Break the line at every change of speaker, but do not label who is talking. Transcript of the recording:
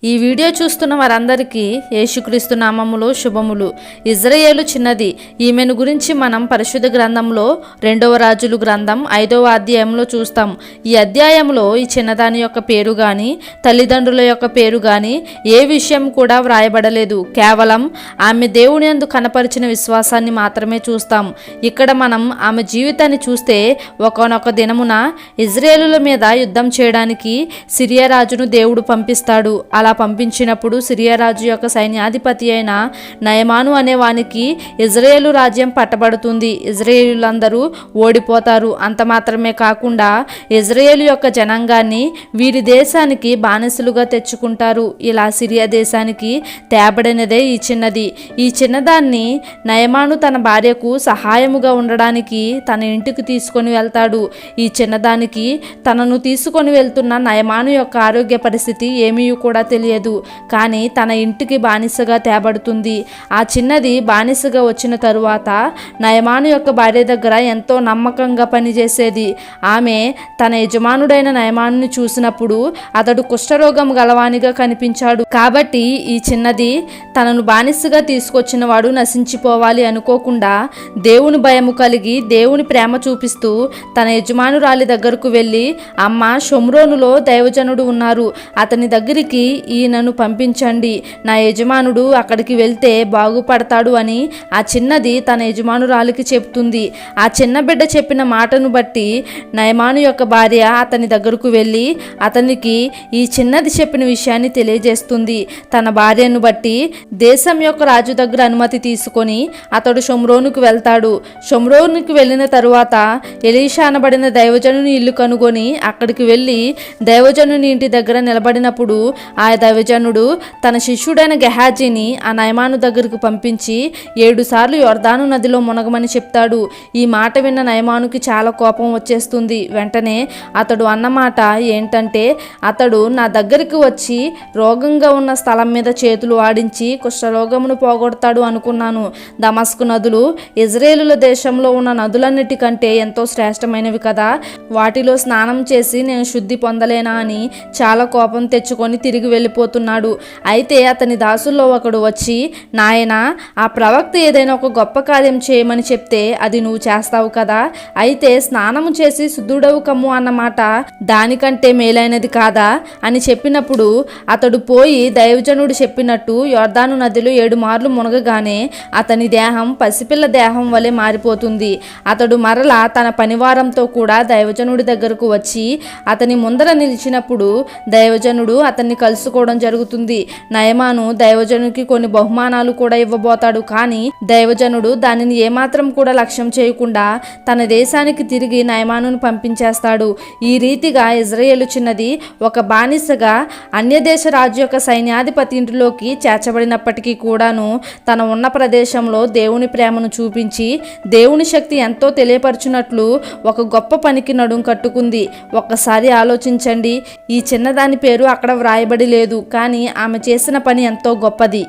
ఈ వీడియో చూస్తున్న వారందరికీ యేసుక్రీస్తు నామములో శుభములు. ఇజ్రాయేలు చిన్నది. ఈమెను గురించి మనం పరిశుద్ధ గ్రంథంలో 2వ రాజులు గ్రంథం 5వ అధ్యాయంలో చూస్తాం. ఈ అధ్యాయంలో ఈ చిన్నదాని యొక్క పేరు గాని తల్లిదండ్రుల యొక్క పేరు గాని ఏ విషయం కూడా వ్రాయబడలేదు. కేవలం ఆమె దేవుని యందు కనపరిచిన విశ్వాసాన్ని మాత్రమే చూస్తాం. ఇక్కడ మనం ఆమె జీవితాన్ని చూస్తే ఒకానొక దినమున ఇజ్రాయేలుల మీద యుద్ధం చేయడానికి సిరియా రాజును దేవుడు పంపిస్తాడు. అలా పంపించినప్పుడు సిరియా రాజు యొక్క సైన్యాధిపతి అయిన నయమాను అనే వానికి ఇజ్రాయేలు రాజ్యం పట్టబడుతుంది. ఇజ్రాయేలులందరూ ఓడిపోతారు. అంత మాత్రమే కాకుండా ఇజ్రాయేలు యొక్క జనాంగాన్ని వీరి దేశానికి బానిసలుగా తెచ్చుకుంటారు. ఇలా సిరియా దేశానికి తేబడినదే ఈ చిన్నది. ఈ చిన్నదాన్ని నయమాను తన భార్యకు సహాయముగా ఉండడానికి తన ఇంటికి తీసుకొని వెళ్తాడు. ఈ చిన్నదానికి తనను తీసుకొని వెళ్తున్న నయమాను యొక్క ఆరోగ్య పరిస్థితి ఏమీ కూడా తెలియదు. కానీ తన ఇంటికి బానిసగా తేబడుతుంది. ఆ చిన్నది బానిసగా వచ్చిన తరువాత నయమాను యొక్క భార్య దగ్గర ఎంతో నమ్మకంగా పనిచేసేది. ఆమె తన యజమానుడైన నయమానుని చూసినప్పుడు అతడు కుష్ఠరోగం గలవానిగా కనిపించాడు. కాబట్టి ఈ చిన్నది తనను బానిసగా తీసుకొచ్చిన వాడు నశించిపోవాలి అనుకోకుండా దేవుని భయము కలిగి దేవుని ప్రేమ చూపిస్తూ తన యజమానురాలి దగ్గరకు వెళ్ళి, అమ్మ, షోమ్రోనులో దైవజనుడు ఉన్నారు, అతని దగ్గరికి ఈయనను పంపించండి, నా యజమానుడు అక్కడికి వెళ్తే బాగుపడతాడు అని ఆ చిన్నది తన యజమానురాలికి చెప్తుంది. ఆ చిన్న బిడ్డ చెప్పిన మాటను బట్టి నయమాను యొక్క భార్య అతని దగ్గరకు వెళ్ళి అతనికి ఈ చిన్నది చెప్పిన విషయాన్ని తెలియజేస్తుంది. తన భార్యను బట్టి దేశం యొక్క రాజు దగ్గర అనుమతి తీసుకొని అతడు షోమ్రోనుకు వెళ్తాడు. షోమ్రోనుకు వెళ్ళిన తరువాత ఎలీషా అనబడిన దైవజనుని ఇల్లు కనుగొని అక్కడికి వెళ్ళి దైవజనుని ఇంటి దగ్గర నిలబడినప్పుడు ఆ దైవజనుడు తన శిష్యుడైన గెహాజీని ఆ నయమాను దగ్గరకు పంపించి 7 సార్లు యొర్దాను నదిలో మునగమని చెప్తాడు. ఈ మాట విన్న నయమానుకి చాలా కోపం వచ్చేస్తుంది. వెంటనే అతడు అన్నమాట ఏంటంటే, అతడు నా దగ్గరికి వచ్చి రోగంగా ఉన్న స్థలం మీద చేతులు ఆడించి కుష్ఠరోగమును పోగొడతాడు అనుకున్నాను. దమస్కు నదులు ఇజ్రాయేలుల దేశంలో ఉన్న నదులన్నిటికంటే ఎంతో శ్రేష్టమైనవి కదా, వాటిలో స్నానం చేసి నేను శుద్ధి పొందలేనా అని చాలా కోపం తెచ్చుకొని తిరిగి వెళ్ళిపోతున్నాడు. అయితే అతని దాసుల్లో ఒకడు వచ్చి, నాయనా, ఆ ప్రవక్త ఏదైనా ఒక గొప్ప కార్యం చేయమని చెప్తే అది నువ్వు చేస్తావు కదా, అయితే స్నానము చేసి శుద్ధుడవు కమ్ము అన్నమాట దానికంటే మేలైనది కాదా అని చెప్పినప్పుడు అతడు పోయి దైవజనుడు చెప్పినట్టు యొర్దాను నదిలో 7 మార్లు మునగగానే అతని దేహం పసిపిల్ల దేహం వలె మారిపోతుంది. అతడు మరలా తన పనివారంతో కూడా దైవజనుడి దగ్గరకు వచ్చి అతని ముందర నిలిచినప్పుడు దైవజనుడు అతన్ని కలుసుకోవడం జరుగుతుంది. నయమాను దైవజనుడికి కొన్ని బహుమానాలు కూడా ఇవ్వబోతాడు. కానీ దైవజనుడు దానిని ఏమాత్రం కూడా లక్ష్యం చేయకుండా తన దేశానికి తిరిగి నయమానును పంపించేస్తాడు. ఈ రీతిగా ఇజ్రాయేలు చిన్నది ఒక బానిసగా అన్యదేశ రాజు యొక్క సైన్యాధిపతి ఇంటిలోకి చేర్చబడినప్పటికీ కూడాను తన ఉన్న ప్రదేశంలో దేవుని ప్రేమను చూపించి దేవుని శక్తి ఎంతో తెలియపరచునట్లు ఒక గొప్ప పనికి నడుం కట్టుకుంది. ఒక్కసారి ఆలోచించండి. ఈ చిన్నదాని పేరు అక్కడ వ్రాయబడి లేదు, కానీ ఆమె చేసిన పని ఎంతో గొప్పది.